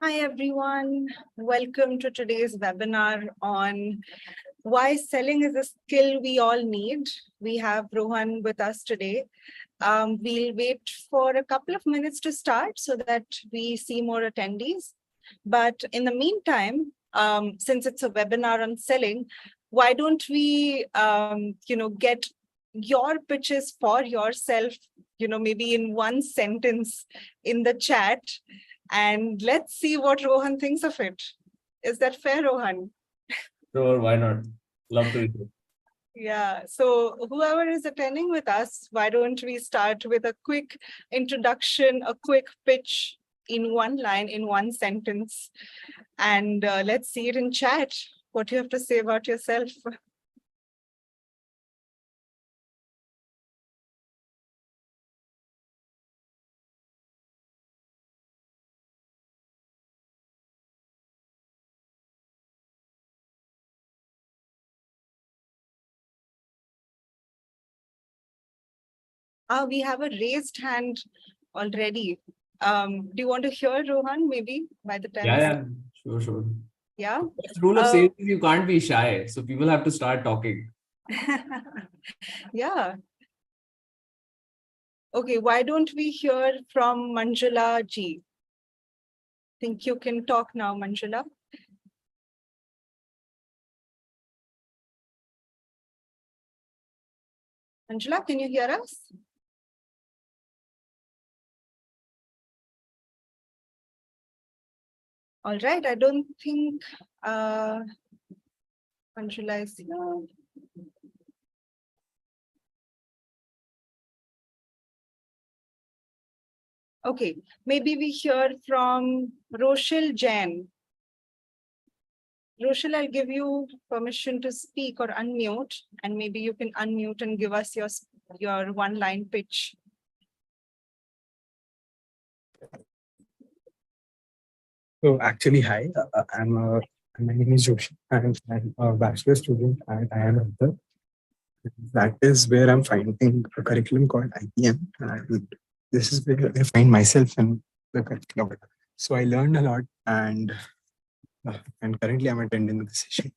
Hi, everyone. Welcome to today's webinar on why selling is a skill we all need. We have Rohan with us today. We'll wait for a couple of minutes to start so that we see more attendees. But in the meantime, since it's a webinar on selling, why don't we, get your pitches for yourself, maybe in one sentence in the chat, and let's see what Rohan thinks of it. Is that fair, Rohan? Sure, why not? Love to do. Yeah, so whoever is attending with us, why don't we start with a quick introduction, a quick pitch in one line, in one sentence, and let's see it in chat. What you have to say about yourself. We have a raised hand already. Do you want to hear Rohan maybe by the time? Yeah, sure. Yeah. The rule of sales is you can't be shy, so people have to start talking. Yeah. Okay, why don't we hear from Manjula ji? Think you can talk now, Manjula. Manjula, can you hear us? All right, I don't think Manjula is here. Okay, maybe we hear from Rochelle Jain. Rochelle, I'll give you permission to speak or unmute, and maybe you can unmute and give us your one-line pitch. So actually, hi, my name is Joshi, and I'm a bachelor student at IIM. That is where I'm finding a curriculum called IPM, and this is where I find myself in the curriculum. So I learned a lot, and currently I'm attending the session.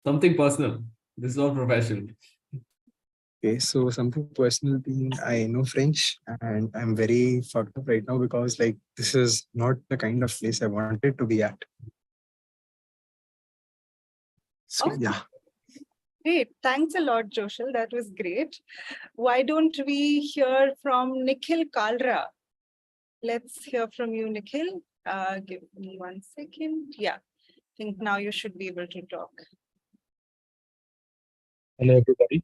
Something personal. This is all professional. Okay, so something personal being I know French, and I'm very fucked up right now because this is not the kind of place I wanted to be at. So yeah. Great. Thanks a lot, Joshal. That was great. Why don't we hear from Nikhil Kalra? Let's hear from you, Nikhil. Give me 1 second. Yeah, I think now you should be able to talk. Hello, everybody.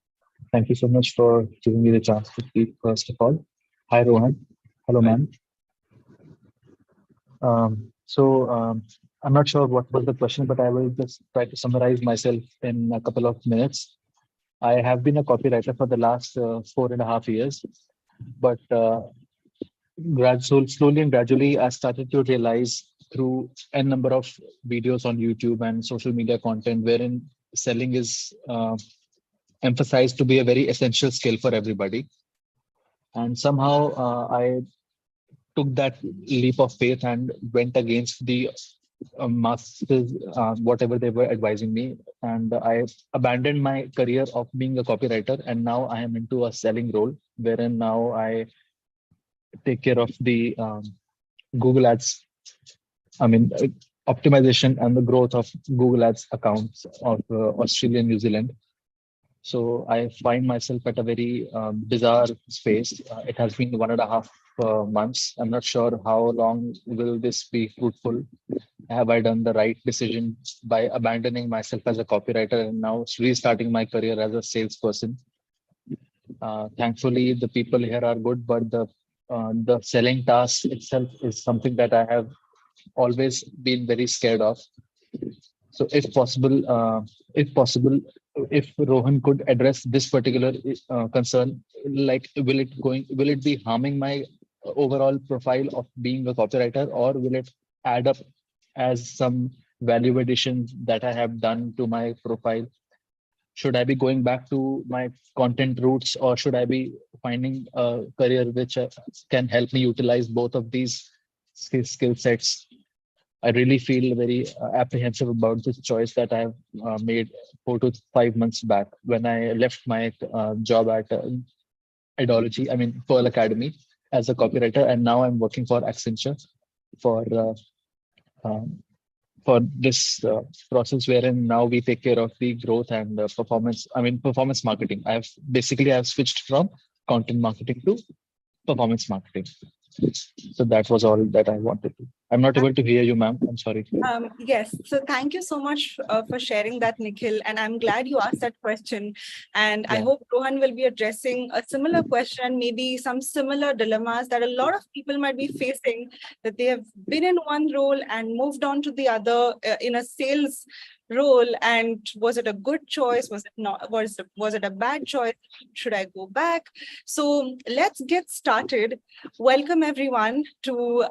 Thank you so much for giving me the chance to speak, first of all. Hi, Rohan. Hello, ma'am. I'm not sure what was the question, but I will just try to summarize myself in a couple of minutes. I have been a copywriter for the last 4.5 years, but slowly and gradually, I started to realize through a number of videos on YouTube and social media content wherein selling is emphasized to be a very essential skill for everybody. And somehow I took that leap of faith and went against the masses, whatever they were advising me. And I abandoned my career of being a copywriter. And now I am into a selling role, wherein now I take care of the Google Ads, optimization and the growth of Google Ads accounts of Australia and New Zealand. So I find myself at a very bizarre space. It has been 1.5 months. I'm not sure how long will this be fruitful. Have I done the right decision by abandoning myself as a copywriter and now restarting my career as a salesperson? Thankfully, the people here are good, but the selling task itself is something that I have always been very scared of. So if possible, if Rohan could address this particular concern, like will it be harming my overall profile of being a copywriter, or will it add up as some value addition that I have done to my profile? Should I be going back to my content roots, or should I be finding a career which can help me utilize both of these skill sets I really feel very apprehensive about this choice that I've made 4 to 5 months back when I left my job at Ideology, I mean, Pearl Academy as a copywriter, and now I'm working for Accenture for um, for this process wherein now we take care of the growth and performance. I mean, performance marketing. I've switched from content marketing to performance marketing. So that was all that I wanted to. I'm not able to hear you, ma'am. I'm sorry. Yes, so thank you so much for sharing that, Nikhil. And I'm glad you asked that question. And I Yeah. hope Rohan will be addressing a similar question, maybe some similar dilemmas that a lot of people might be facing, that they have been in one role and moved on to the other in a sales role. And was it a good choice? Was it not? Was it a bad choice? Should I go back? So let's get started. Welcome everyone to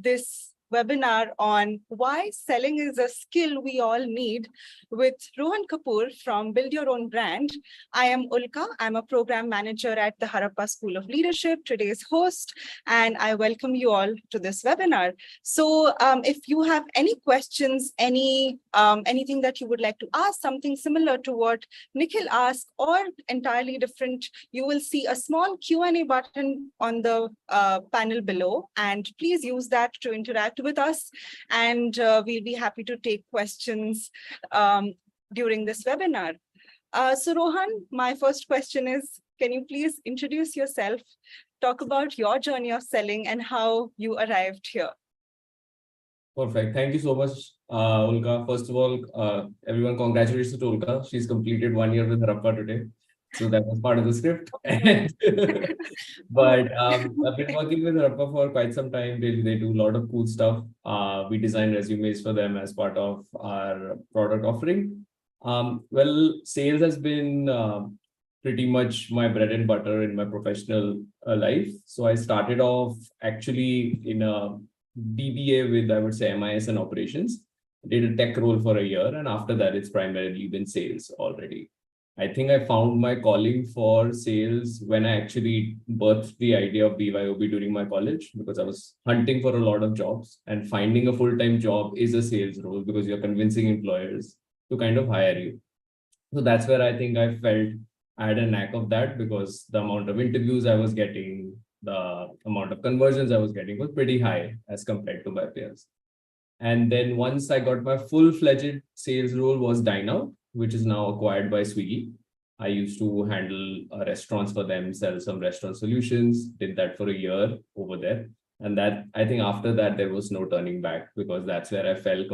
this webinar on why selling is a skill we all need with Rohan Kapur from Build Your Own Brand. I am Ulka. I'm a program manager at the Harappa School of Leadership, today's host, and I welcome you all to this webinar. So if you have any questions, anything that you would like to ask, something similar to what Nikhil asked or entirely different, you will see a small Q&A button on the panel below, and please use that to interact with us, and we'll be happy to take questions during this webinar. So Rohan, my first question is, can you please introduce yourself, talk about your journey of selling and how you arrived here? Perfect. Thank you so much, Ulka. First of all, everyone, congratulations to Ulka. She's completed 1 year with Harappa today. So that was part of the script. But I've been working with Harappa for quite some time. They do a lot of cool stuff. We design resumes for them as part of our product offering. Well, sales has been pretty much my bread and butter in my professional life. So I started off actually in a BBA with, I would say, MIS and operations. Did a tech role for a year, and after that, it's primarily been sales already. I think I found my calling for sales when I actually birthed the idea of BYOB during my college, because I was hunting for a lot of jobs, and finding a full-time job is a sales role because you're convincing employers to kind of hire you. So that's where I think I felt I had a knack of that, because the amount of interviews I was getting, the amount of conversions I was getting was pretty high as compared to my peers. And then once I got my full-fledged sales role was Dine Out, which is now acquired by Swiggy. I used to handle restaurants for them, sell some restaurant solutions, did that for a year over there. And that, I think after that, there was no turning back, because that's where I fell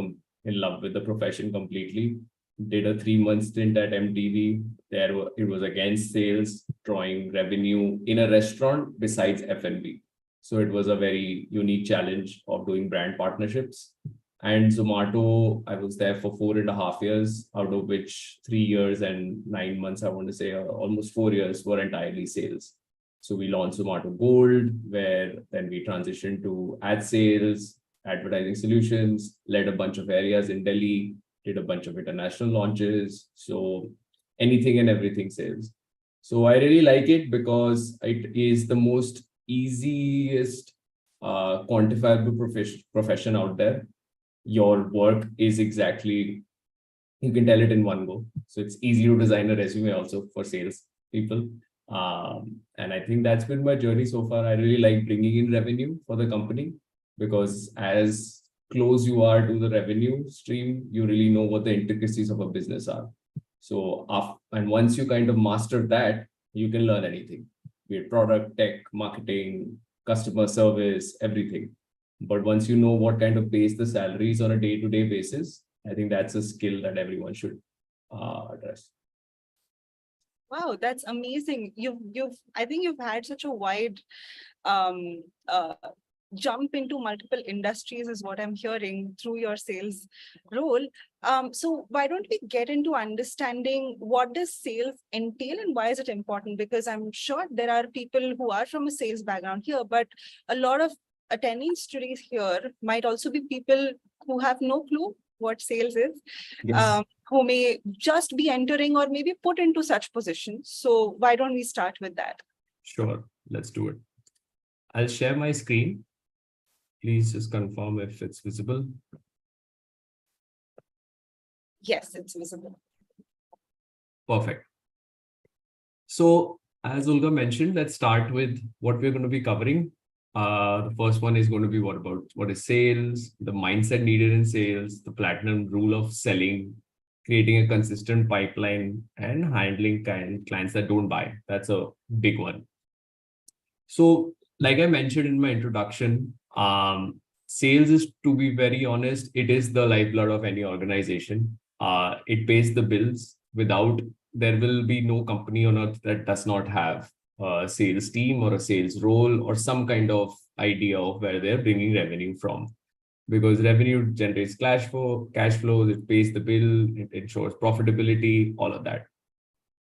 in love with the profession completely. Did a 3-month stint at MTV. There it was against sales, drawing revenue in a restaurant besides F&B. So it was a very unique challenge of doing brand partnerships. And Zomato, I was there for 4.5 years, out of which 3 years and 9 months, I want to say, almost 4 years were entirely sales. So we launched Zomato Gold, where then we transitioned to ad sales, advertising solutions, led a bunch of areas in Delhi, did a bunch of international launches. So anything and everything sales. So I really like it because it is the most easiest quantifiable profession out there. Your work is exactly, you can tell it in one go. So it's easy to design a resume also for sales people. And I think that's been my journey so far. I really like bringing in revenue for the company, because as close you are to the revenue stream, you really know what the intricacies of a business are. So, and once you kind of master that, you can learn anything, be it product, tech, marketing, customer service, everything. But once you know what kind of pays the salaries on a day-to-day basis, I think that's a skill that everyone should address. Wow, that's amazing. I think you've had such a wide jump into multiple industries is what I'm hearing through your sales role. So why don't we get into understanding what does sales entail and why is it important? Because I'm sure there are people who are from a sales background here, but a lot of attendees today here might also be people who have no clue what sales is, Yes. who may just be entering or maybe put into such positions. So why don't we start with that? Sure, let's do it. I'll share my screen. Please just confirm if it's visible. Yes, it's visible. Perfect. So as Olga mentioned, let's start with what we're going to be covering. The first one is going to be what is sales, the mindset needed in sales, the platinum rule of selling, creating a consistent pipeline, and handling clients that don't buy. That's a big one. So like I mentioned in my introduction, sales is, to be very honest, it is the lifeblood of any organization. It pays the bills. Without, there will be no company on earth that does not have a sales team or a sales role or some kind of idea of where they're bringing revenue from. Because revenue generates cash flows, it pays the bill, it ensures profitability, all of that.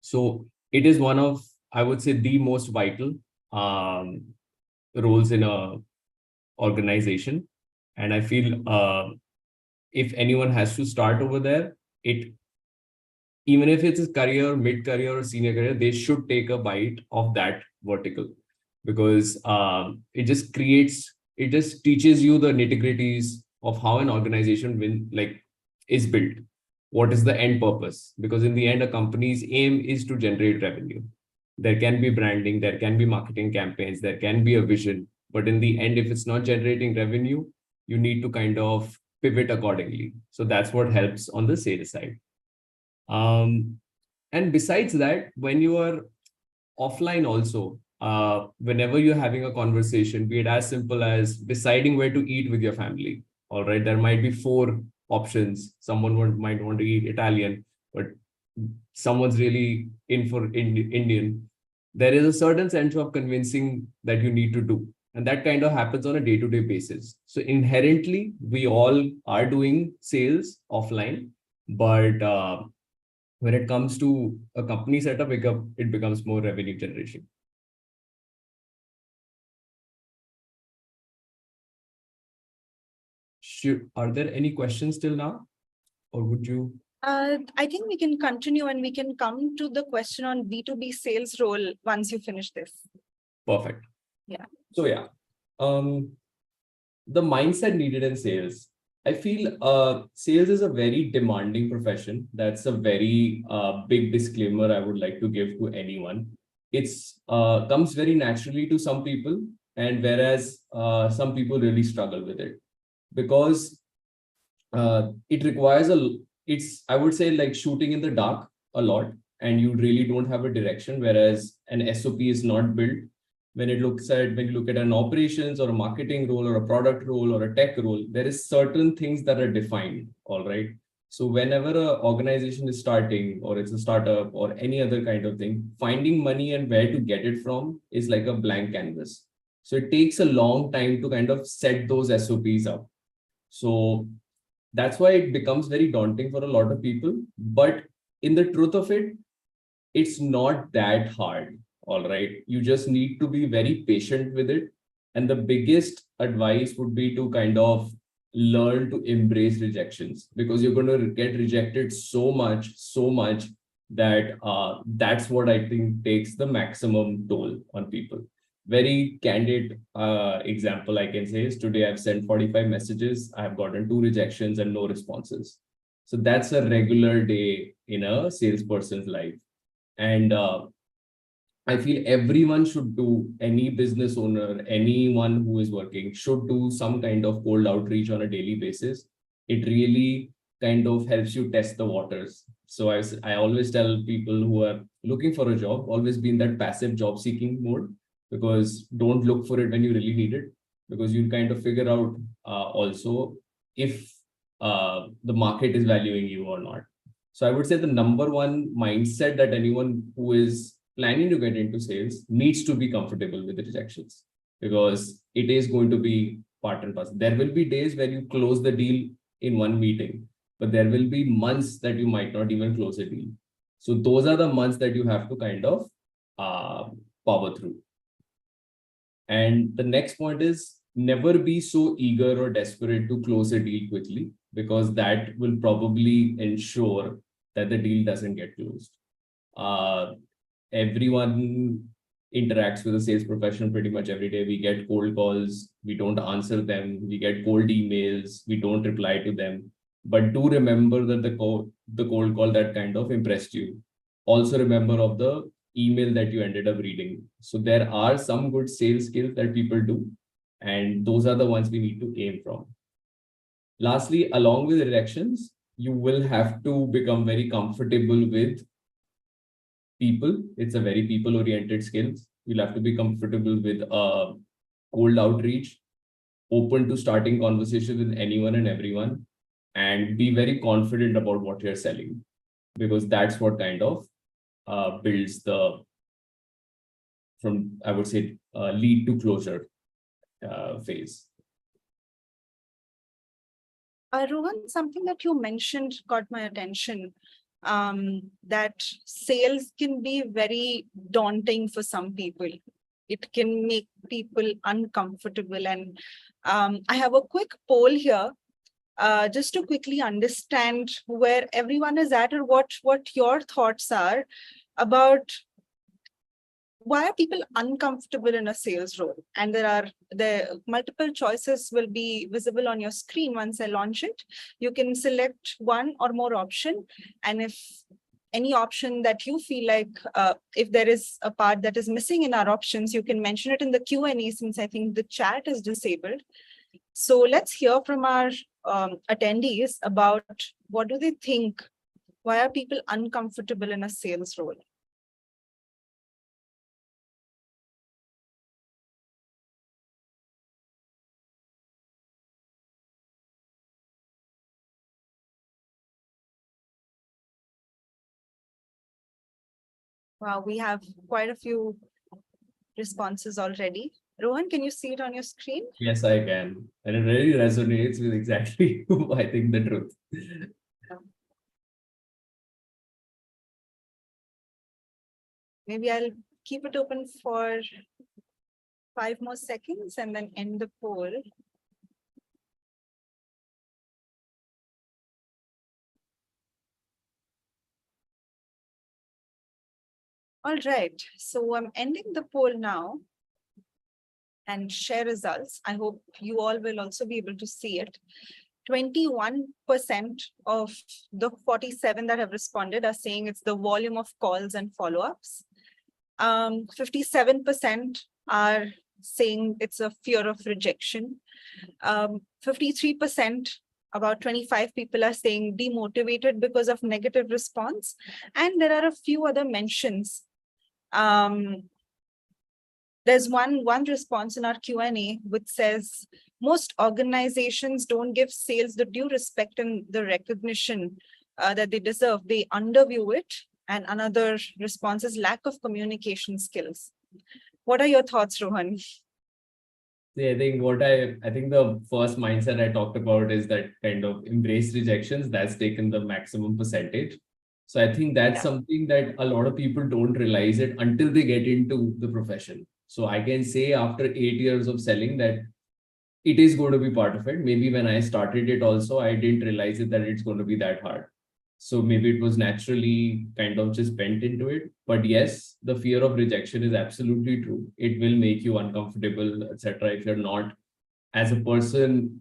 So it is one of, I would say, the most vital roles in a organization. And I feel if anyone has to start over there, even if it's a career, mid-career or senior career, they should take a bite of that vertical, because it just teaches you the nitty-gritties of how an organization is built. What is the end purpose? Because in the end, a company's aim is to generate revenue. There can be branding, there can be marketing campaigns, there can be a vision, but in the end, if it's not generating revenue, you need to kind of pivot accordingly. So that's what helps on the sales side. And besides that, when you are offline also, whenever you're having a conversation, be it as simple as deciding where to eat with your family, all right, there might be 4 options. Someone might want to eat Italian, but someone's really in for Indian. There is a certain sense of convincing that you need to do. And that kind of happens on a day-to-day basis. So inherently, we all are doing sales offline, but when it comes to a company setup, it becomes more revenue generation. Are there any questions till now? Or would you? I think we can continue and we can come to the question on B2B sales role once you finish this. Perfect. Yeah. So yeah, the mindset needed in sales. I feel sales is a very demanding profession. That's a very big disclaimer I would like to give to anyone. It's comes very naturally to some people, and whereas some people really struggle with it, because it requires I would say, like shooting in the dark a lot, and you really don't have a direction, whereas an SOP is not built. When you look at an operations or a marketing role or a product role or a tech role, there is certain things that are defined, all right? So whenever an organization is starting, or it's a startup or any other kind of thing, finding money and where to get it from is like a blank canvas. So it takes a long time to kind of set those SOPs up. So that's why it becomes very daunting for a lot of people. But in the truth of it, it's not that hard. All right. You just need to be very patient with it. And the biggest advice would be to kind of learn to embrace rejections, because you're going to get rejected so much that that's what I think takes the maximum toll on people. Very candid example I can say is, today I've sent 45 messages. I've gotten 2 rejections and no responses. So that's a regular day in a salesperson's life. And I feel everyone should do, any business owner, anyone who is working should do some kind of cold outreach on a daily basis. It really kind of helps you test the waters. So I always tell people who are looking for a job, always be in that passive job seeking mode, because don't look for it when you really need it, because you kind of figure out also if the market is valuing you or not. So I would say the number one mindset that anyone who is planning to get into sales needs to be comfortable with the rejections, because it is going to be part and parcel. There will be days where you close the deal in one meeting, but there will be months that you might not even close a deal. So those are the months that you have to kind of power through. And the next point is, never be so eager or desperate to close a deal quickly, because that will probably ensure that the deal doesn't get closed. Everyone interacts with a sales professional pretty much every day. We get cold calls, we don't answer them, we get cold emails, we don't reply to them. But do remember that the cold call that kind of impressed you. Also remember of the email that you ended up reading. So there are some good sales skills that people do, and those are the ones we need to aim from. Lastly, along with rejections, you will have to become very comfortable with people. It's a very people-oriented skills. You'll have to be comfortable with cold outreach, open to starting conversation with anyone and everyone, and be very confident about what you're selling, because that's what kind of builds the, from, I would say, lead to closure phase. Rohan, something that you mentioned caught my attention, that sales can be very daunting for some people. It can make people uncomfortable. And I have a quick poll here, just to quickly understand where everyone is at, or what your thoughts are about why are people uncomfortable in a sales role. And the multiple choices will be visible on your screen once I launch it. You can select one or more option. And if any option that you feel like, if there is a part that is missing in our options, you can mention it in the Q&A, since I think the chat is disabled. So let's hear from our attendees about what do they think, why are people uncomfortable in a sales role? Wow, we have quite a few responses already. Rohan, can you see it on your screen? Yes, I can. And it really resonates with exactly who I think the truth. Maybe I'll keep it open for 5 more seconds and then end the poll. All right, so I'm ending the poll now and share results. I hope you all will also be able to see it. 21% of the 47 that have responded are saying it's the volume of calls and follow-ups. 57% are saying it's a fear of rejection. 53%, about 25 people, are saying demotivated because of negative response. And there are a few other mentions. There's one response in our Q&A which says, most organizations don't give sales the due respect and the recognition that they deserve. They underview it. And another response is lack of communication skills. What are your thoughts, Rohan? See, I think the first mindset I talked about is that kind of embrace rejections. That's taken the maximum percentage. So I think that's something that a lot of people don't realize it until they get into the profession. So I can say after 8 years of selling that it is going to be part of it. Maybe when I started it also, I didn't realize it that it's going to be that hard. So maybe it was naturally kind of just bent into it. But yes, the fear of rejection is absolutely true. It will make you uncomfortable, etc. If you're not, as a person,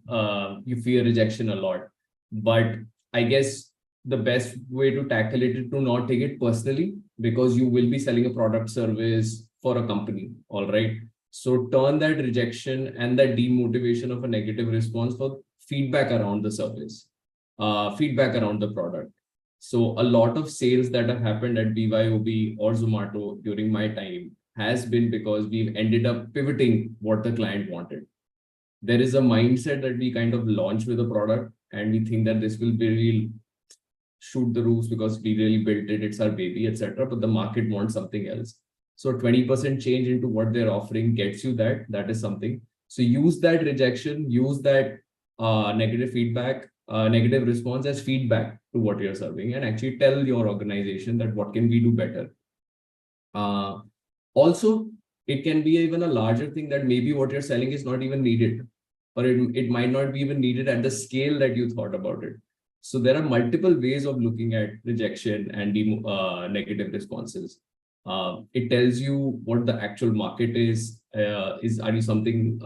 you fear rejection a lot. But I guess the best way to tackle it is to not take it personally, because you will be selling a product service for a company, all right? So turn that rejection and that demotivation of a negative response for feedback around the service, feedback around the product. So a lot of sales that have happened at BYOB or Zomato during my time has been because we've ended up pivoting what the client wanted. There is a mindset that we kind of launch with a product and we think that this will be real, shoot the roofs because we really built it, it's our baby, etc. But the market wants something else. So 20% change into what they're offering gets you that is something. So use that rejection, use that negative feedback, negative response as feedback to what you're serving, and actually tell your organization that what can we do better. Also, it can be even a larger thing that maybe what you're selling is not even needed, or it might not be even needed at the scale that you thought about it. So there are multiple ways of looking at rejection and negative responses. It tells you what the actual market is. Are you something,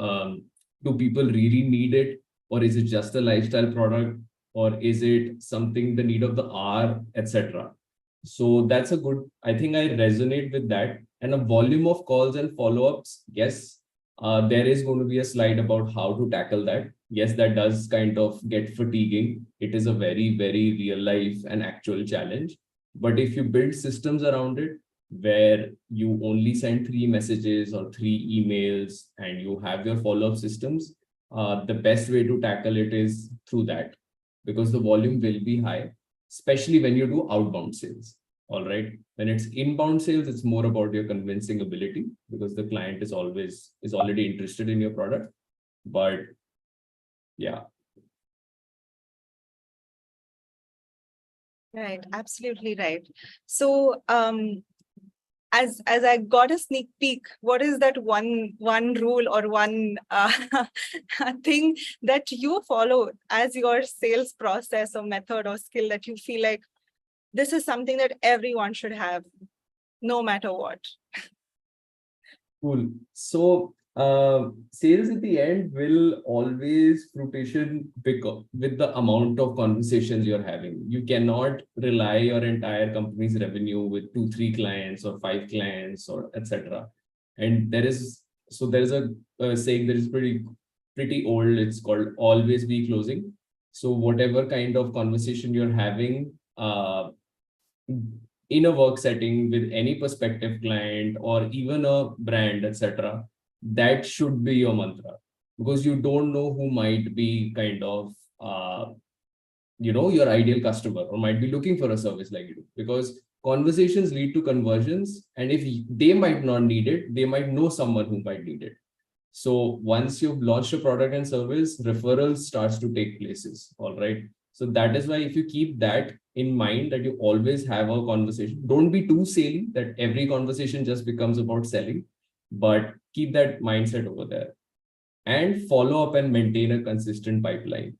do people really need it? Or is it just a lifestyle product? Or is it something the need of the hour, etc.? So that's a good, I think I resonate with that. And a volume of calls and follow-ups, yes, there is going to be a slide about how to tackle that. Yes, that does kind of get fatiguing. It is a very, very real life and actual challenge. But if you build systems around it, where you only send 3 messages or 3 emails and you have your follow-up systems, the best way to tackle it is through that, because the volume will be high, especially when you do outbound sales. All right. When it's inbound sales, it's more about your convincing ability, because the client is already interested in your product. But yeah. Right, absolutely right. So as I got a sneak peek, what is that one rule or one thing that you follow as your sales process or method or skill that you feel like this is something that everyone should have, no matter what? Cool. So sales at the end will always fruition with the amount of conversations you're having. You cannot rely your entire company's revenue with 2-3 clients or 5 clients or etc. And there is a saying that is pretty old. It's called always be closing. So whatever kind of conversation you're having, in a work setting with any prospective client or even a brand, etc., that should be your mantra, because you don't know who might be kind of, your ideal customer or might be looking for a service like you do, because conversations lead to conversions. And if they might not need it, they might know someone who might need it. So once you've launched a product and service, referrals starts to take places. All right. So that is why if you keep that in mind, that you always have a conversation, don't be too saley that every conversation just becomes about selling, but keep that mindset over there and follow up and maintain a consistent pipeline.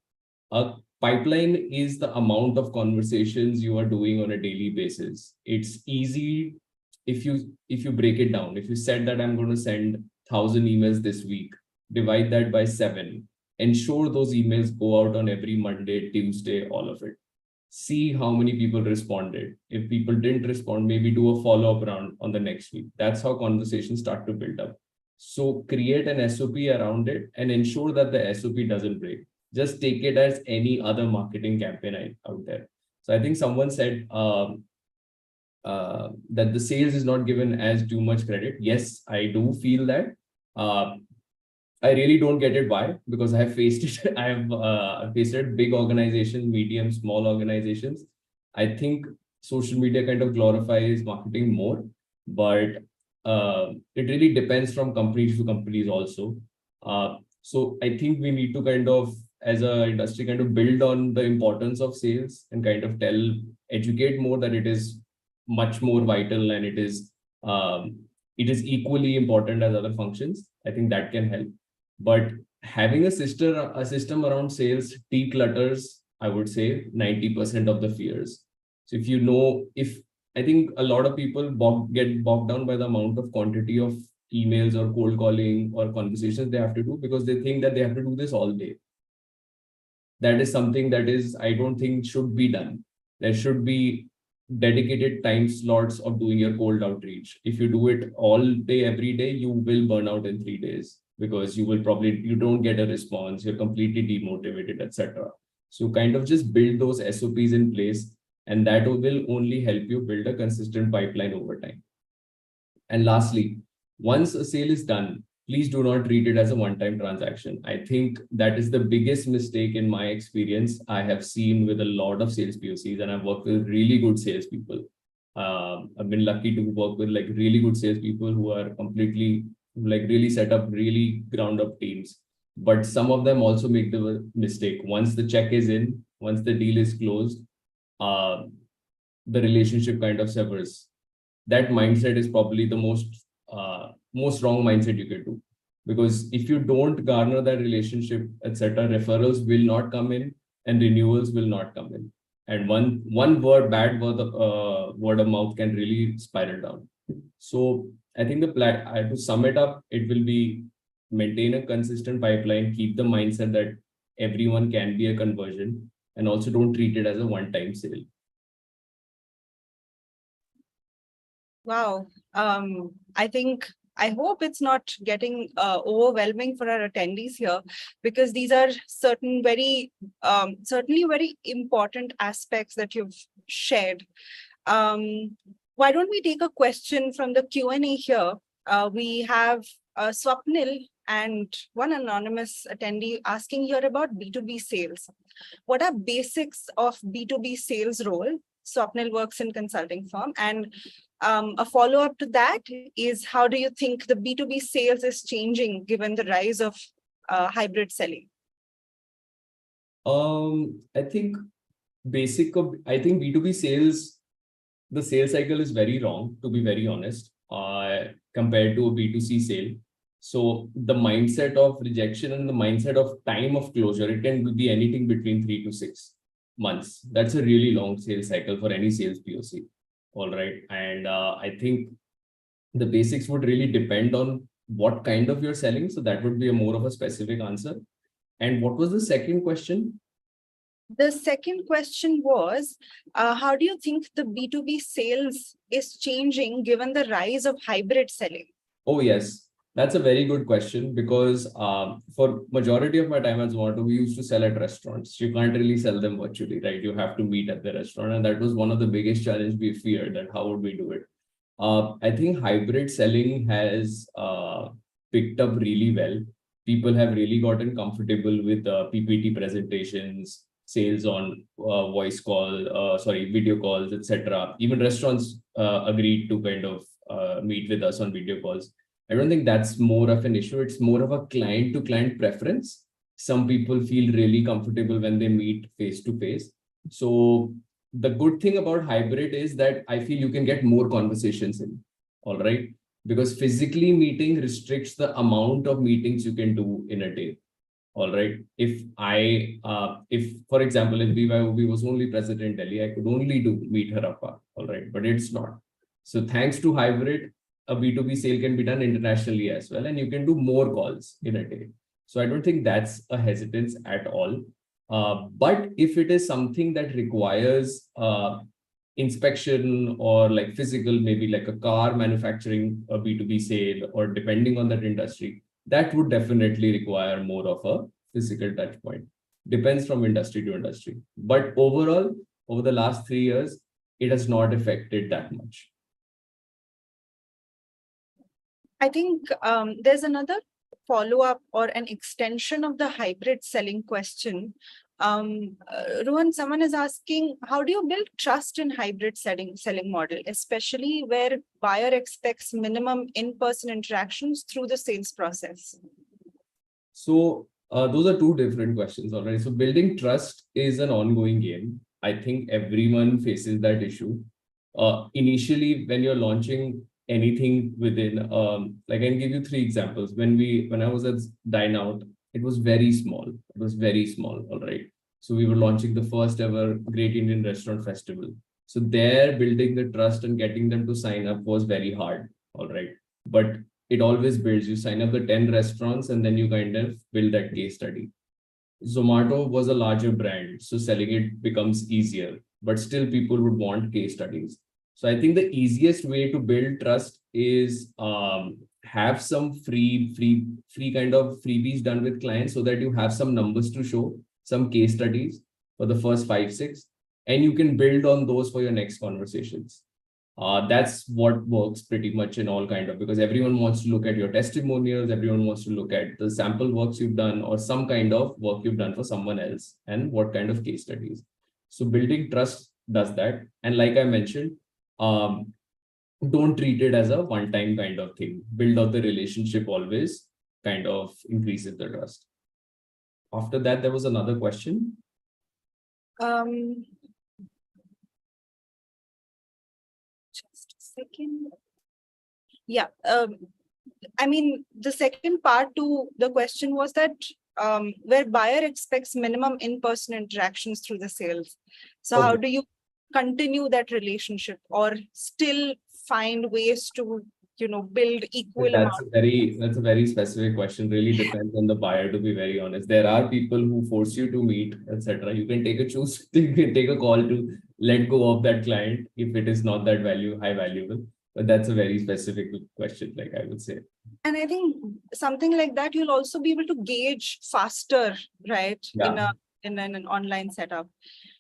A pipeline is the amount of conversations you are doing on a daily basis. It's easy if you break it down. If you said that I'm going to send 1,000 emails this week, divide that by 7. Ensure those emails go out on every Monday, Tuesday, all of it. See how many people responded. If people didn't respond, maybe do a follow-up round on the next week. That's how conversations start to build up. So create an SOP around it and ensure that the SOP doesn't break. Just take it as any other marketing campaign out there. So I think someone said that the sales is not given as too much credit. Yes, I do feel that. I really don't get it why, because I have faced it. I have faced it, big organizations, medium, small organizations. I think social media kind of glorifies marketing more, but it really depends from companies to companies also. So I think we need to kind of, as an industry, kind of build on the importance of sales and kind of educate more that it is much more vital and it is equally important as other functions. I think that can help. But having a system around sales declutters, I would say, 90% of the fears. So if I think a lot of people get bogged down by the amount of quantity of emails or cold calling or conversations they have to do, because they think that they have to do this all day. That is something that I don't think should be done. There should be dedicated time slots of doing your cold outreach. If you do it all day, every day, you will burn out in 3 days, because you don't get a response, you're completely demotivated, etc. So kind of just build those SOPs in place, and that will only help you build a consistent pipeline over time. And lastly, once a sale is done, please do not treat it as a one-time transaction. I think that is the biggest mistake in my experience. I have seen with a lot of sales POCs, and I've worked with really good salespeople. I've been lucky to work with like really good salespeople who are completely like really set up really ground up teams. But some of them also make the mistake. Once the check is in, once the deal is closed, the relationship kind of severs. That mindset is probably the most wrong mindset you can do, because if you don't garner that relationship, etc., referrals will not come in and renewals will not come in, and one bad word of mouth can really spiral down. So I think to sum it up, it will be maintain a consistent pipeline, keep the mindset that everyone can be a conversion, and also don't treat it as a one-time sale. Wow. I hope it's not getting overwhelming for our attendees here, because these are certainly very important aspects that you've shared. Why don't we take a question from the Q&A here? We have Swapnil and one anonymous attendee asking here about B2B sales. What are basics of B2B sales role? Swapnil works in consulting firm, and a follow-up to that is, how do you think the B2B sales is changing given the rise of hybrid selling? I think B2B sales, the sales cycle is very long, to be very honest, compared to a B2C sale. So the mindset of rejection and the mindset of time of closure, it can be anything between 3 to 6 months. That's a really long sales cycle for any sales POC. All right. And I think the basics would really depend on what kind of you're selling. So that would be a more of a specific answer. And what was the second question? The second question was, how do you think the B2B sales is changing given the rise of hybrid selling? Oh, yes. That's a very good question, because for majority of my time at Zomato, we used to sell at restaurants. You can't really sell them virtually, right? You have to meet at the restaurant. And that was one of the biggest challenges we feared, that how would we do it? I think hybrid selling has picked up really well. People have really gotten comfortable with PPT presentations, sales on video calls, etc. Even restaurants agreed to kind of meet with us on video calls. I don't think that's more of an issue. It's more of a client-to-client preference. Some people feel really comfortable when they meet face-to-face. So the good thing about hybrid is that I feel you can get more conversations in, all right? Because physically meeting restricts the amount of meetings you can do in a day, all right? If for example, if BYOB was only present in Delhi, I could only meet Harappa, all right? But it's not. So thanks to hybrid, a B2B sale can be done internationally as well, and you can do more calls in a day. So I don't think that's a hesitance at all. But if it is something that requires inspection or like physical, maybe like a car manufacturing, a B2B sale, or depending on that industry, that would definitely require more of a physical touch point. Depends from industry to industry. But overall, over the last 3 years, it has not affected that much. I think there's another follow-up or an extension of the hybrid selling question. Rohan, someone is asking, how do you build trust in hybrid selling model, especially where buyer expects minimum in-person interactions through the sales process? So those are two different questions, all right? So building trust is an ongoing game. I think everyone faces that issue. Initially, when you're launching anything within, like I can give you 3 examples. When I was at Dine Out, it was very small. It was very small, all right? So we were launching the first ever Great Indian Restaurant Festival. So there, building the trust and getting them to sign up was very hard, all right? But it always builds. You sign up the 10 restaurants and then you kind of build that case study. Zomato was a larger brand, so selling it becomes easier, but still people would want case studies. So I think the easiest way to build trust is have some free kind of freebies done with clients, so that you have some numbers to show, some case studies for the first 5, 6, and you can build on those for your next conversations. That's what works pretty much in all kind of, because everyone wants to look at your testimonials, everyone wants to look at the sample works you've done or some kind of work you've done for someone else and what kind of case studies. So building trust does that. And like I mentioned, don't treat it as a one-time kind of thing. Build out the relationship always, kind of increases the trust. After that, there was another question. Just a second. Yeah. I mean, the second part to the question was that where buyer expects minimum in-person interactions through the sales. So how do you continue that relationship or still find ways to, build equal That's amount? that's a very specific question. Really depends on the buyer, to be very honest. There are people who force you to meet, etc. You can take a choose, you can take a call to let go of that client if it is not that high valuable. But that's a very specific question, like I would say. And I think something like that, you'll also be able to gauge faster, right? Yeah. In an online setup.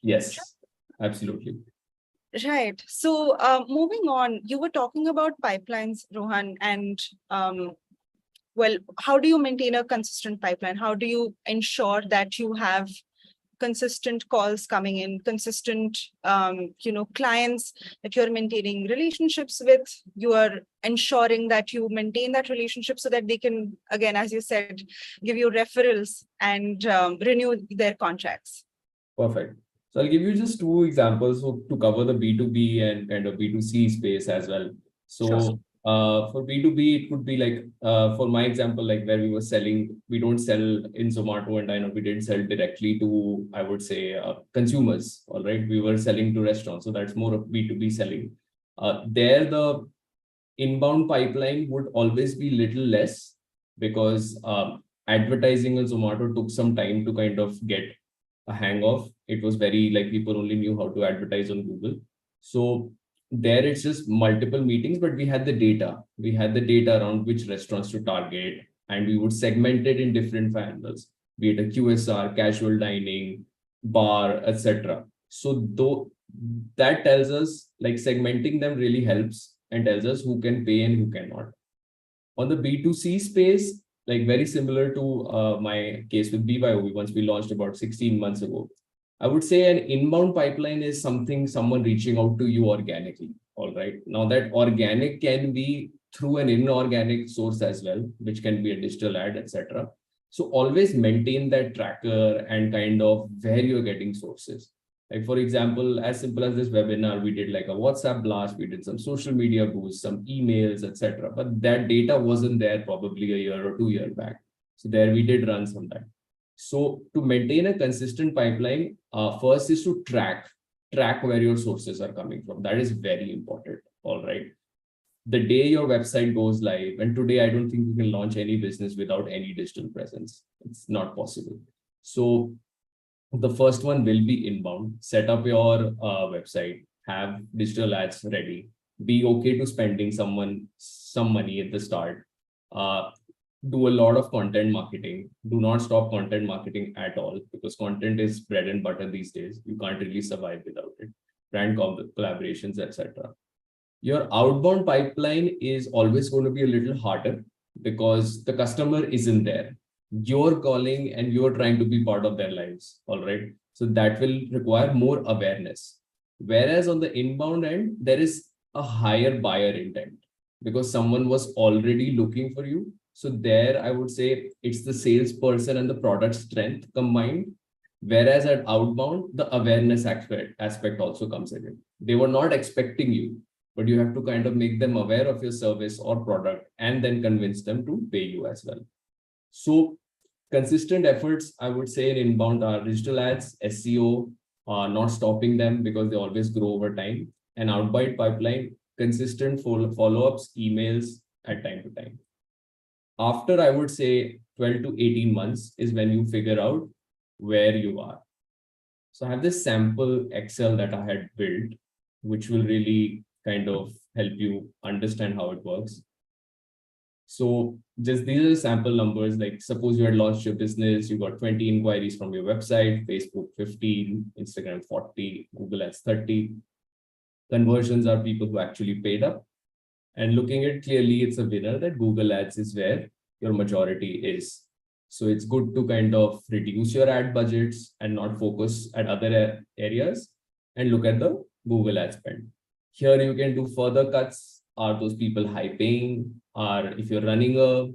Yes, absolutely. Right. So moving on, you were talking about pipelines, Rohan, and well, how do you maintain a consistent pipeline? How do you ensure that you have consistent calls coming in, consistent, clients that you're maintaining relationships with? You are ensuring that you maintain that relationship so that they can, again, as you said, give you referrals and renew their contracts. Perfect. So I'll give you just two examples to cover the B2B and kind of B2C space as well. So Sure. for B2B, it could be like, for my example, like where we were selling, we don't sell in Zomato and I know we didn't sell directly to, I would say, consumers, all right? We were selling to restaurants. So that's more of B2B selling. There, the inbound pipeline would always be little less because advertising on Zomato took some time to kind of get a hang of. It was very like people only knew how to advertise on Google. So there it's just multiple meetings, but we had the data. We had the data around which restaurants to target, and we would segment it in different channels, be it a QSR, casual dining, bar, etc. So though that tells us like segmenting them really helps and tells us who can pay and who cannot. On the B2C space, like very similar to my case with BYOB, once we launched about 16 months ago, I would say an inbound pipeline is someone reaching out to you organically. All right. Now that organic can be through an inorganic source as well, which can be a digital ad, etc. So always maintain that tracker and kind of where you're getting sources. Like for example, as simple as this webinar, we did like a WhatsApp blast, we did some social media boosts, some emails, etc. But that data wasn't there probably a year or 2 years back. So there we did run some time. So to maintain a consistent pipeline, first is to track where your sources are coming from. That is very important. All right. The day your website goes live, and today I don't think you can launch any business without any digital presence. It's not possible. So the first one will be inbound. Set up your website, have digital ads ready. Be okay to spending some money at the start. Do a lot of content marketing. Do not stop content marketing at all because content is bread and butter these days. You can't really survive without it. Brand collaborations, etc. Your outbound pipeline is always going to be a little harder because the customer isn't there. You're calling and you're trying to be part of their lives. All right. So that will require more awareness. Whereas on the inbound end, there is a higher buyer intent because someone was already looking for you. So there, I would say it's the salesperson and the product strength combined. Whereas at outbound, the awareness aspect also comes in it. They were not expecting you, but you have to kind of make them aware of your service or product and then convince them to pay you as well. So consistent efforts, I would say in inbound are digital ads, SEO, not stopping them because they always grow over time, and outbound pipeline, consistent follow-ups, emails at time to time. After, I would say 12 to 18 months is when you figure out where you are. So I have this sample Excel that I had built, which will really kind of help you understand how it works. So just these are the sample numbers. Like suppose you had launched your business, you got 20 inquiries from your website, Facebook 15, Instagram 40, Google Ads 30. Conversions are people who actually paid up. And looking at clearly, it's a winner that Google Ads is where your majority is. So it's good to kind of reduce your ad budgets and not focus at other areas and look at the Google Ad spend. Here you can do further cuts. Are those people high paying? Or if you're running a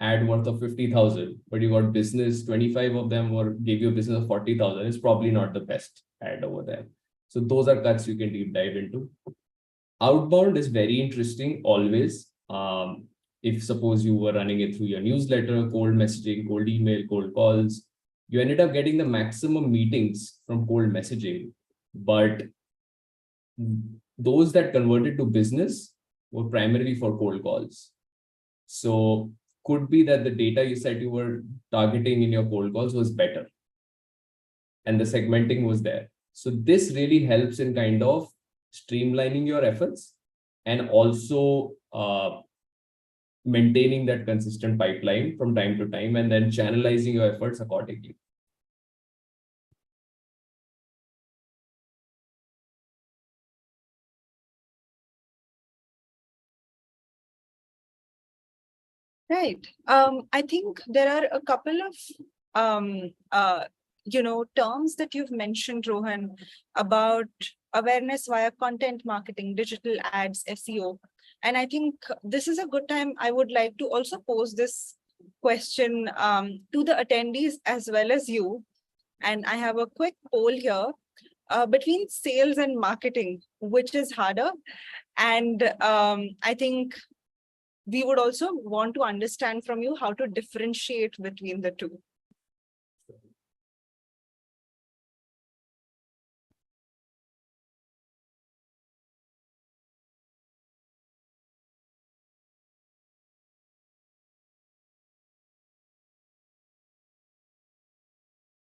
ad worth of 50,000, but you got business, 25 of them or gave you a business of 40,000, it's probably not the best ad over there. So those are cuts you can deep dive into. Outbound is very interesting always. If suppose you were running it through your newsletter, cold messaging, cold email, cold calls, you ended up getting the maximum meetings from cold messaging, but those that converted to business were primarily for cold calls. So could be that the data you said you were targeting in your cold calls was better and the segmenting was there. So this really helps in kind of streamlining your efforts and also maintaining that consistent pipeline from time to time and then channelizing your efforts accordingly. Right. I think there are a couple of terms that you've mentioned, Rohan, about awareness via content marketing, digital ads, SEO. And I think this is a good time. I would like to also pose this question to the attendees as well as you. And I have a quick poll here between sales and marketing, which is harder. And I think we would also want to understand from you how to differentiate between the two.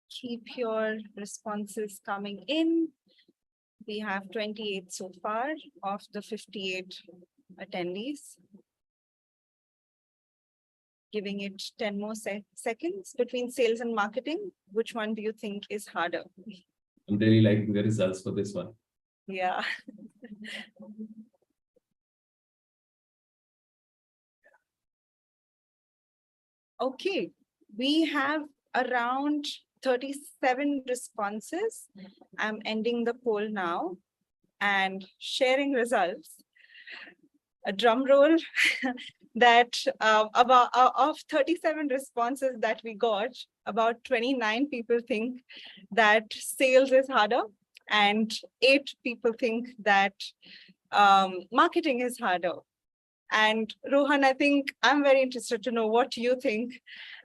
Keep your responses coming in. We have 28 so far of the 58 attendees. Giving it 10 more seconds between sales and marketing. Which one do you think is harder? I'm really liking the results for this one. Yeah. Okay, we have around 37 responses. I'm ending the poll now and sharing results. A drum roll. That about of 37 responses that we got, about 29 people think that sales is harder and 8 people think that marketing is harder. And Rohan, I think I'm very interested to know what you think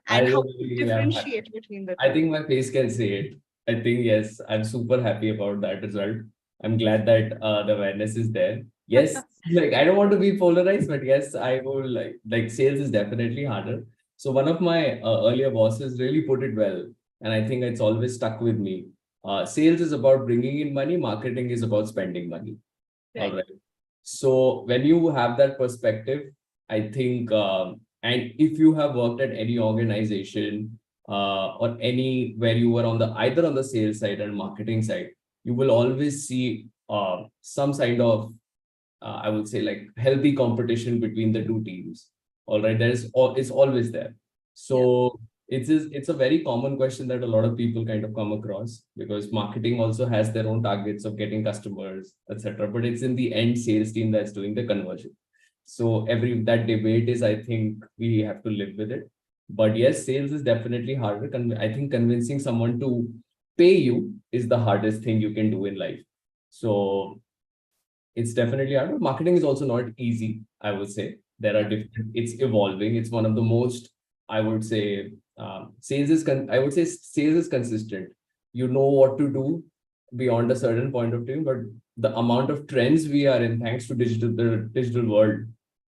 and how to differentiate between the two. I think my face can say it. I think, yes, I'm super happy about that result. I'm glad that the awareness is there. Yes, like I don't want to be polarized, but yes, I will like sales is definitely harder. So one of my earlier bosses really put it well, and I think it's always stuck with me. Sales is about bringing in money, marketing is about spending money. Right. All right. So when you have that perspective, I think, and if you have worked at any organization or any where you were on the either on the sales side and marketing side, you will always see some kind of I would say like healthy competition between the two teams. All right, it's always there. So it's a very common question that a lot of people kind of come across because marketing also has their own targets of getting customers, etc. But it's in the end sales team that's doing the conversion. So that debate is, I think we have to live with it. But yes, sales is definitely harder. I think convincing someone to pay you is the hardest thing you can do in life. So it's definitely hard. Marketing is also not easy, I would say. There are different, it's evolving. It's one of the most, I would say, sales is consistent. You know what to do beyond a certain point of time, but the amount of trends we are in, thanks to the digital world,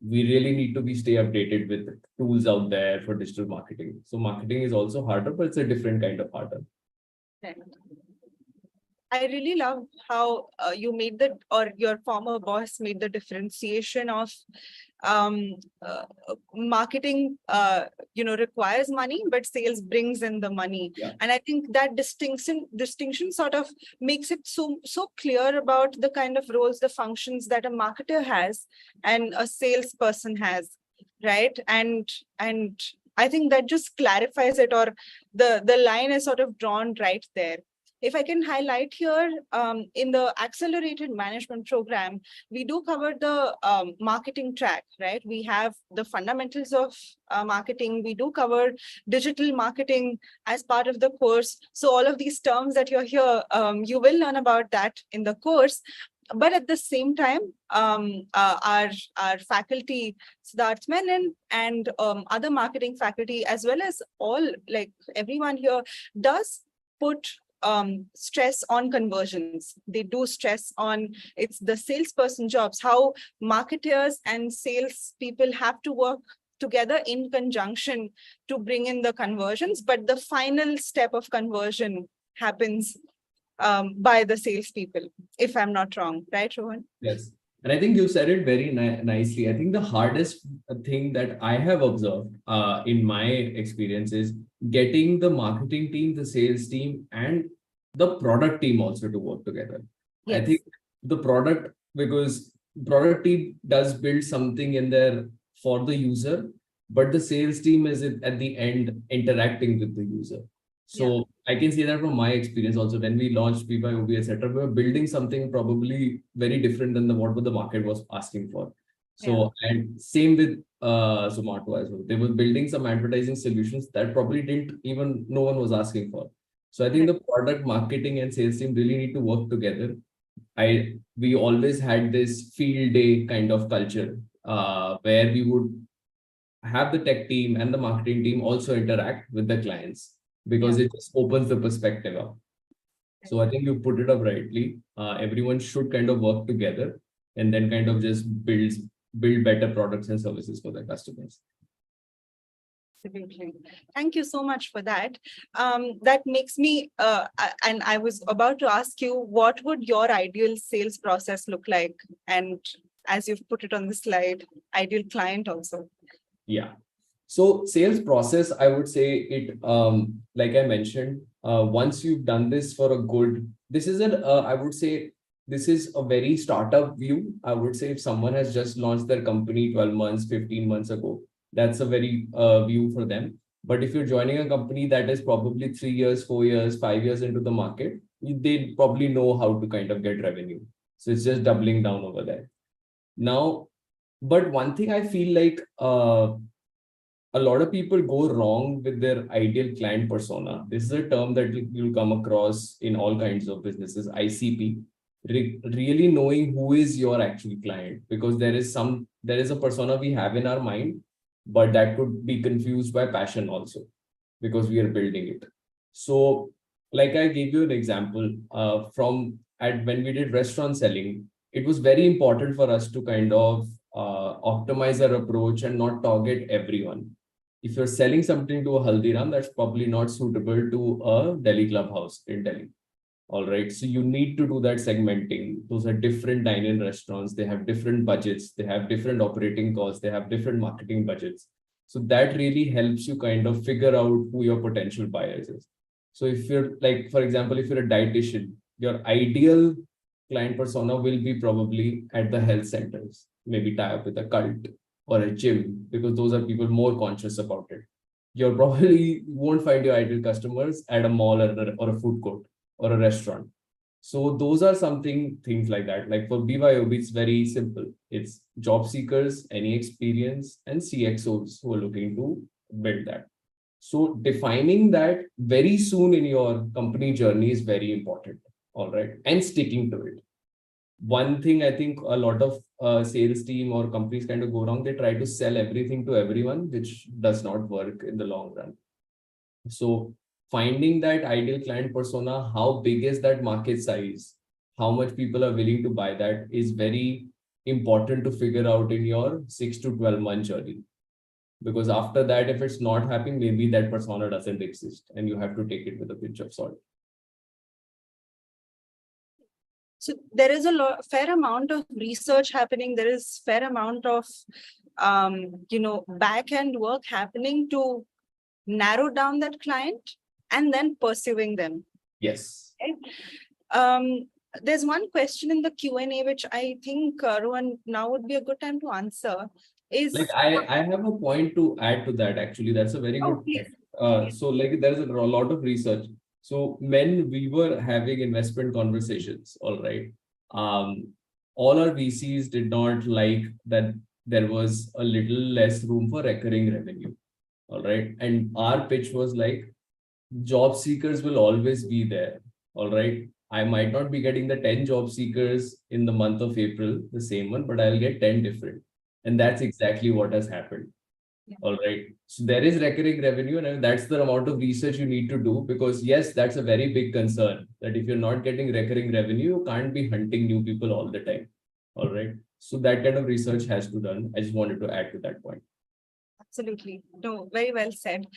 we really need to stay updated with tools out there for digital marketing. So marketing is also harder, but it's a different kind of harder. Right. I really love how you made your former boss made the differentiation of marketing, requires money, but sales brings in the money. Yeah. And I think that distinction sort of makes it so clear about the kind of roles, the functions that a marketer has and a salesperson has, right? And I think that just clarifies it, or the line is sort of drawn right there. If I can highlight here, in the accelerated management program, we do cover the marketing track, right? We have the fundamentals of marketing. We do cover digital marketing as part of the course. So all of these terms that you're here, you will learn about that in the course. But at the same time, our faculty, Siddharth Menon and other marketing faculty, as well as everyone here, does put stress on conversions. They do stress on, it's the salesperson jobs, how marketers and sales people have to work together in conjunction to bring in the conversions, but the final step of conversion happens by the salespeople, if I'm not wrong, right, Rohan? Yes. And I think you said it very nicely. I think the hardest thing that I have observed in my experience is getting the marketing team, the sales team, and the product team also to work together. I Yes. think the product, because product team does build something in there for the user, but the sales team is at the end interacting with the user. So I can say that from my experience also, when we launched BYOB, etc., we were building something probably very different than what the market was asking for. So, and same with Zomato as well. They were building some advertising solutions that probably didn't even, no one was asking for. So I think the product marketing and sales team really need to work together. We always had this field day kind of culture where we would have the tech team and the marketing team also interact with the clients, because it just opens the perspective up. So I think you put it up rightly. Everyone should kind of work together and then kind of just build better products and services for their customers. Absolutely. Thank you so much for that. That makes me, and I was about to ask you, what would your ideal sales process look like? And as you've put it on the slide, ideal client also. Yeah. So sales process, I would say it, like I mentioned, once you've done this for a good, this is I would say, this is a very startup view. I would say if someone has just launched their company 12 months, 15 months ago, that's a very view for them. But if you're joining a company that is probably 3 years, 4 years, 5 years into the market, they probably know how to kind of get revenue. So it's just doubling down over there. Now, but one thing I feel like a lot of people go wrong with their ideal client persona. This is a term that you'll come across in all kinds of businesses, ICP. Really knowing who is your actual client, because there is a persona we have in our mind, but that could be confused by passion also, because we are building it. So like I gave you an example when we did restaurant selling, it was very important for us to kind of optimize our approach and not target everyone. If you're selling something to a Haldiram, that's probably not suitable to a Delhi clubhouse in Delhi. All right. So you need to do that segmenting. Those are different dine-in restaurants. They have different budgets. They have different operating costs. They have different marketing budgets. So that really helps you kind of figure out who your potential buyers is. So if you're like, for example, if you're a dietitian, your ideal client persona will be probably at the health centers, maybe tie up with a cult or a gym, because those are people more conscious about it. You probably won't find your ideal customers at a mall or a food court or a restaurant. So those are things like that. Like for BYOB, it's very simple. It's job seekers, any experience, and CXOs who are looking to build that. So defining that very soon in your company journey is very important. All right. And sticking to it. One thing I think a lot of sales team or companies kind of go wrong, they try to sell everything to everyone, which does not work in the long run. So finding that ideal client persona, how big is that market size, how much people are willing to buy that is very important to figure out in your 6 to 12-month journey. Because after that, if it's not happening, maybe that persona doesn't exist and you have to take it with a pinch of salt. So there is a fair amount of research happening. There is fair amount of, back-end work happening to narrow down that client and then pursuing them. Yes. Okay. There's one question in the Q&A, which I think, Rohan, now would be a good time to answer. Like I have a point to add to that, actually. That's a very good point. So like there's a lot of research. So when we were having investment conversations, all right, all our VCs did not like that there was a little less room for recurring revenue. All right. And our pitch was like, job seekers will always be there. All right. I might not be getting the 10 job seekers in the month of April, the same one, but I'll get 10 different. And that's exactly what has happened. All right. So there is recurring revenue, and that's the amount of research you need to do, because yes, that's a very big concern that if you're not getting recurring revenue, you can't be hunting new people all the time. All right. So that kind of research has to be done. I just wanted to add to that point. Absolutely. No, very well said.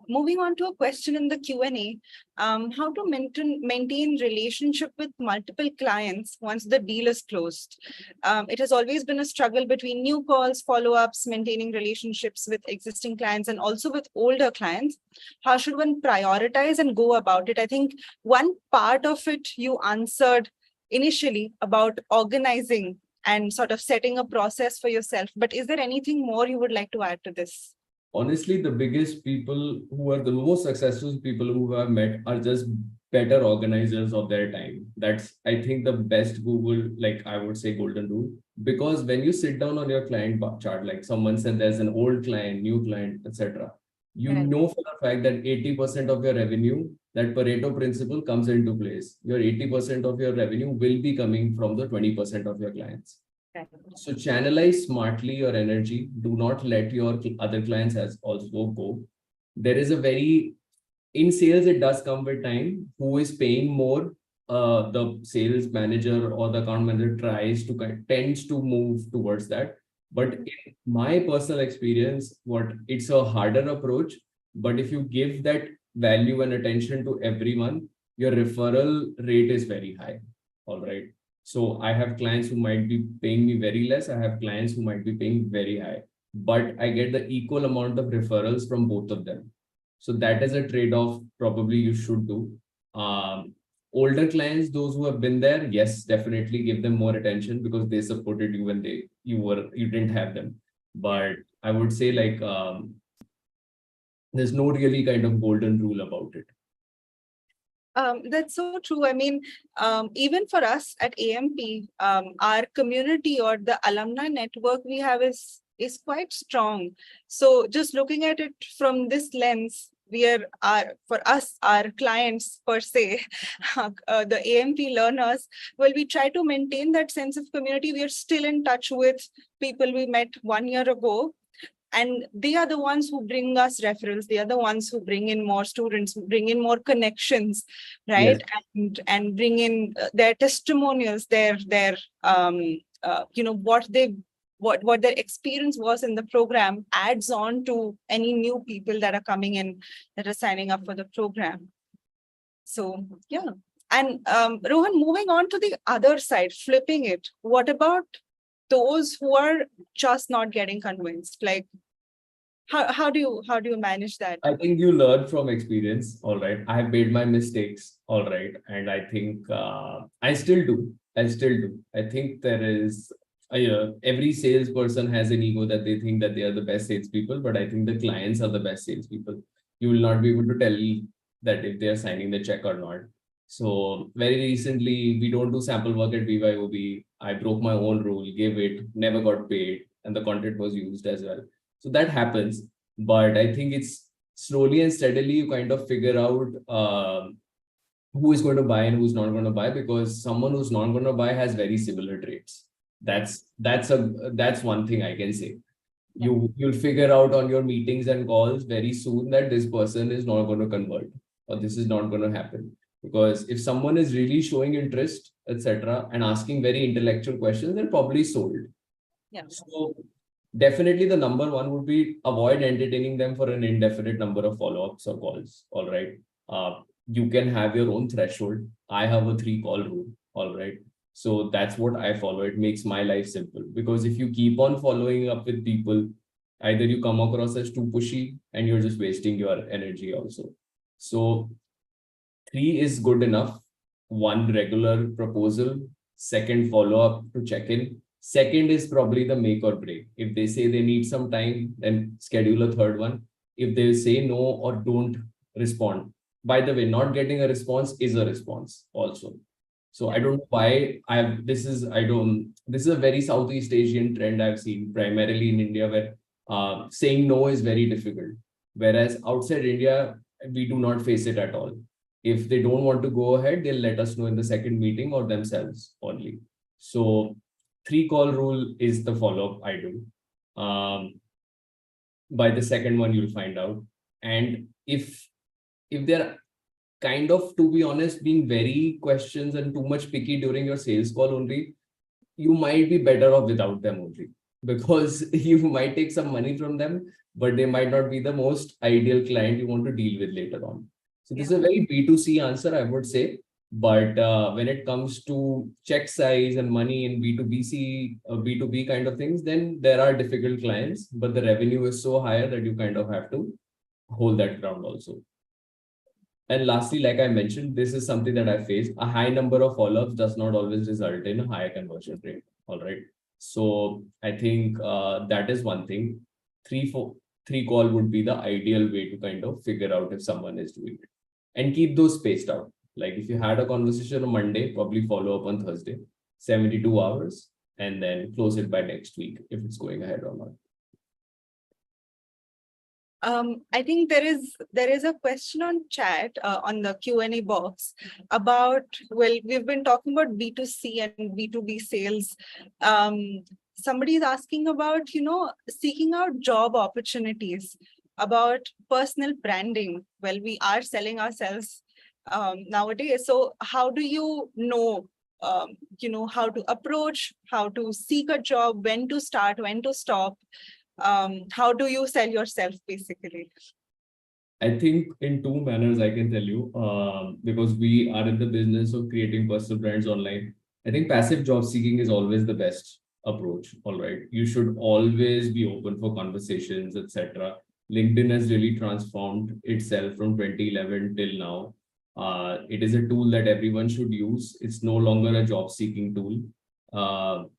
Moving on to a question in the Q&A, how to maintain relationship with multiple clients once the deal is closed. It has always been a struggle between new calls, follow-ups, maintaining relationships with existing clients and also with older clients. How should one prioritize and go about it? I think one part of it you answered initially about organizing and sort of setting a process for yourself. But is there anything more you would like to add to this? Honestly, the biggest people who are the most successful people who I've met are just better organizers of their time. That's, I think, the best Google, like I would say, golden rule. Because when you sit down on your client chart, like someone said, there's an old client, new client, etc. You Right. know for a fact that 80% of your revenue, that Pareto principle comes into place. Your 80% of your revenue will be coming from the 20% of your clients. Right. So channelize smartly your energy. Do not let your other clients as also go. There is a very, in sales, it does come with time. Who is paying more? The sales manager or the account manager tends to move towards that. But in my personal experience, it's a harder approach. But if you give that value and attention to everyone, your referral rate is very high. All right. So I have clients who might be paying me very less. I have clients who might be paying very high, but I get the equal amount of referrals from both of them. So that is a trade-off probably you should do. Older clients, those who have been there, yes, definitely give them more attention because they supported you when you didn't have them. But I would say like there's no really kind of golden rule about it. That's so true. I mean, even for us at AMP, our community or the alumni network we have is quite strong. So just looking at it from this lens, for us, our clients per se, the AMP learners, well, we try to maintain that sense of community. We are still in touch with people we met 1 year ago. And they are the ones who bring us referrals. They are the ones who bring in more students, bring in more connections, right? Yes. And bring in their testimonials, their what their experience was in the program adds on to any new people that are coming in that are signing up for the program. So yeah. And Rohan, moving on to the other side, flipping it. What about those who are just not getting convinced? Like, how do you manage that? I think you learn from experience. All right. I have made my mistakes. All right. And I think I still do. I think there is every salesperson has an ego that they think that they are the best salespeople, but I think the clients are the best salespeople. You will not be able to tell that if they are signing the check or not. So very recently, we don't do sample work at BYOB. I broke my own rule, gave it, never got paid, and the content was used as well. So that happens, but I think it's slowly and steadily you kind of figure out who is going to buy and who's not going to buy, because someone who's not going to buy has very similar traits. That's one thing I can say. You'll figure out on your meetings and calls very soon that this person is not going to convert or this is not going to happen. Because if someone is really showing interest, etc., and asking very intellectual questions, they're probably sold. Yeah. So definitely the number one would be avoid entertaining them for an indefinite number of follow-ups or calls. All right. You can have your own threshold. I have a 3-call rule. All right. So that's what I follow. It makes my life simple, because if you keep on following up with people, either you come across as too pushy and you're just wasting your energy also. So 3 is good enough. 1 regular proposal, 2nd follow-up to check in. 2nd is probably the make or break. If they say they need some time, then schedule a 3rd one. If they say no or don't respond, by the way, not getting a response is a response also. So I don't know why this is a very Southeast Asian trend I've seen primarily in India, where saying no is very difficult. Whereas outside India, we do not face it at all. If they don't want to go ahead, they'll let us know in the 2nd meeting or themselves only. So 3-call rule is the follow-up I do. By the second one, you'll find out. And if they're kind of, to be honest, being very questions and too much picky during your sales call only, you might be better off without them only, because you might take some money from them, but they might not be the most ideal client you want to deal with later on. So this is a very B2C answer, I would say. But when it comes to check size and money in B2B kind of things, then there are difficult clients, but the revenue is so higher that you kind of have to hold that ground also. And lastly, like I mentioned, this is something that I faced. A high number of follow-ups does not always result in a higher conversion rate. All right. So I think that is one thing. Three call would be the ideal way to kind of figure out if someone is doing it, and keep those spaced out. Like if you had a conversation on Monday, probably follow up on Thursday, 72 hours, and then close it by next week if it's going ahead or not. I think there is a question on chat on the Q&A box about, well, we've been talking about B2C and B2B sales. Somebody is asking about, seeking out job opportunities, about personal branding. Well, we are selling ourselves nowadays. So how do you know, how to approach, how to seek a job, when to start, when to stop? How do you sell yourself, basically? I think in two manners I can tell you, because we are in the business of creating personal brands online. I think passive job seeking is always the best approach. All right, you should always be open for conversations, etc. LinkedIn has really transformed itself from 2011 till now. It is a tool that everyone should use. It's no longer a job seeking tool.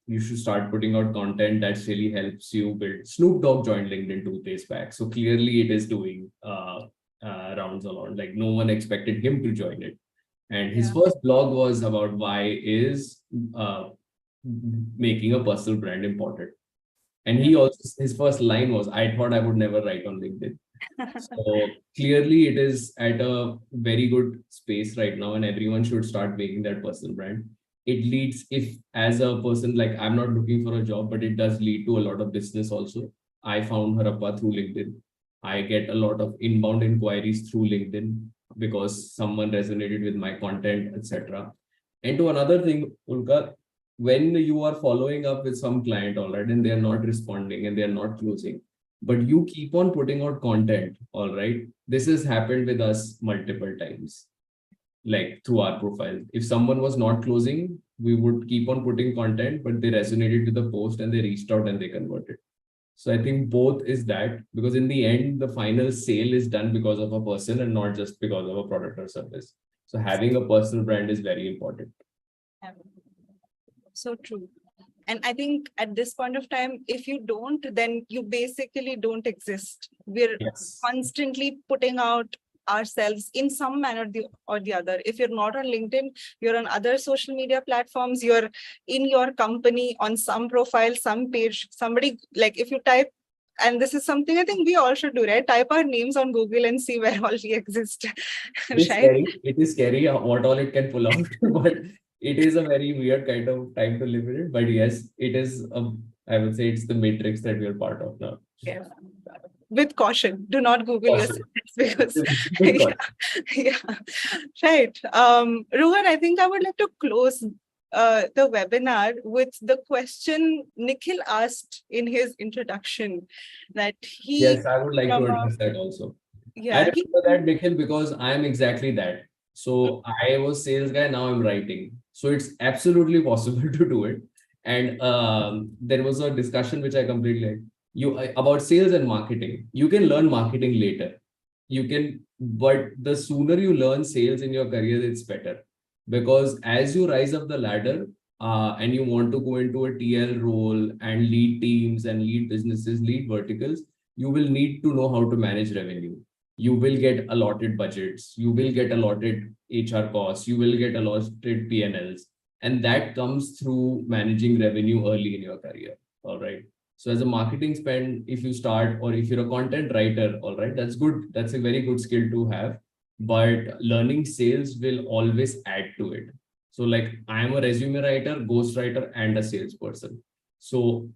You should start putting out content that really helps you build. Snoop Dogg joined LinkedIn 2 days back, so clearly it is doing rounds a lot. Like no one expected him to join it, and his first blog was about why is making a personal brand important. And he also, his first line was, "I thought I would never write on LinkedIn." So clearly it is at a very good space right now, and everyone should start making that personal brand. It leads, if as a person, like I'm not looking for a job, but it does lead to a lot of business also. I found Harappa through LinkedIn. I get a lot of inbound inquiries through LinkedIn because someone resonated with my content, etc. And to another thing, Ulka, when you are following up with some client, all right, and they're not responding and they're not closing, but you keep on putting out content, all right, this has happened with us multiple times. Like through our profile, if someone was not closing, we would keep on putting content, but they resonated with the post and they reached out and they converted. So I think both is that, because in the end, the final sale is done because of a person and not just because of a product or service. So having a personal brand is very important. So true. And I think at this point of time, if you don't, then you basically don't exist. We're constantly putting out ourselves in some manner or the other. If you're not on LinkedIn, you're on other social media platforms, you're in your company on some profile, some page, somebody, like if you type, and this is something I think we all should do, right? Type our names on Google and see where all we exist. It's scary. It is scary what all it can pull out, but it is a very weird kind of time to live in it. But yes, it is, I would say it's the matrix that we are part of now. Yeah. With caution, do not Google yourself, because right. Rohan, I think I would like to close the webinar with the question Nikhil asked in his introduction, that he. Yes, I would like to address that also. Yeah, I remember that, Nikhil, because I am exactly that. So I was sales guy, now I'm writing. So it's absolutely possible to do it. And there was a discussion which I completely like. About sales and marketing. You can learn marketing later. You can, but the sooner you learn sales in your career, it's better. Because as you rise up the ladder and you want to go into a TL role and lead teams and lead businesses, lead verticals, you will need to know how to manage revenue. You will get allotted budgets. You will get allotted HR costs. You will get allotted P&Ls. And that comes through managing revenue early in your career. All right. So as a marketing spend, if you start, or if you're a content writer, all right, that's good. That's a very good skill to have. But learning sales will always add to it. So like I'm a resume writer, ghostwriter, and a salesperson. So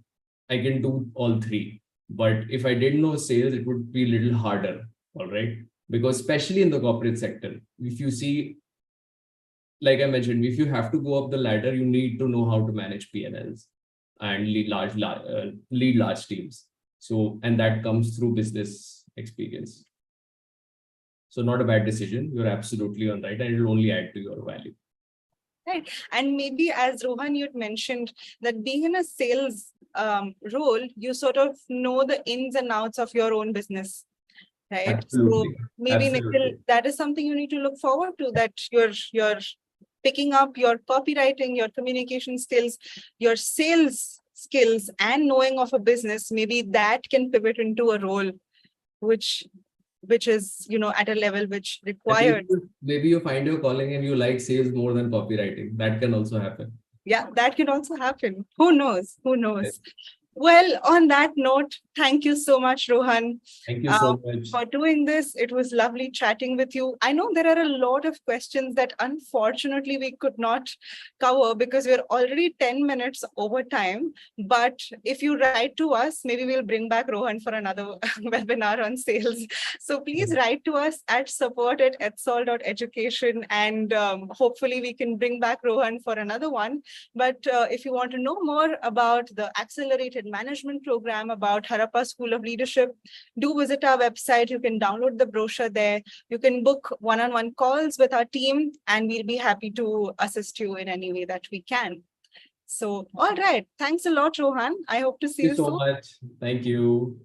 I can do all three. But if I didn't know sales, it would be a little harder. All right. Because especially in the corporate sector, if you see, like I mentioned, if you have to go up the ladder, you need to know how to manage P&Ls and lead large teams. So, and that comes through business experience. So not a bad decision. You're absolutely on right, and it will only add to your value. Right. And maybe as Rohan, you'd mentioned that being in a sales role, you sort of know the ins and outs of your own business. Right. Absolutely. So maybe Nikhil, Absolutely. that is something you need to look forward to, that you're picking up your copywriting, your communication skills, your sales skills, and knowing of a business. Maybe that can pivot into a role which is, at a level which And required. maybe you find your calling and you like sales more than copywriting. That can also happen. Yeah, that can also happen. Who knows? Who knows? Well, on that note, thank you so much, Rohan. Thank you so much. For doing this. It was lovely chatting with you. I know there are a lot of questions that unfortunately we could not cover because we're already 10 minutes over time. But if you write to us, maybe we'll bring back Rohan for another webinar on sales. So please write to us at support@etsol.education, and hopefully we can bring back Rohan for another one. But if you want to know more about the accelerated management program, about Harappa School of Leadership, do visit our website. You can download the brochure there. You can book one-on-one calls with our team, and we'll be happy to assist you in any way that we can. So, all right. Thanks a lot, Rohan. I hope to see you Thank you so soon. much. Thank you.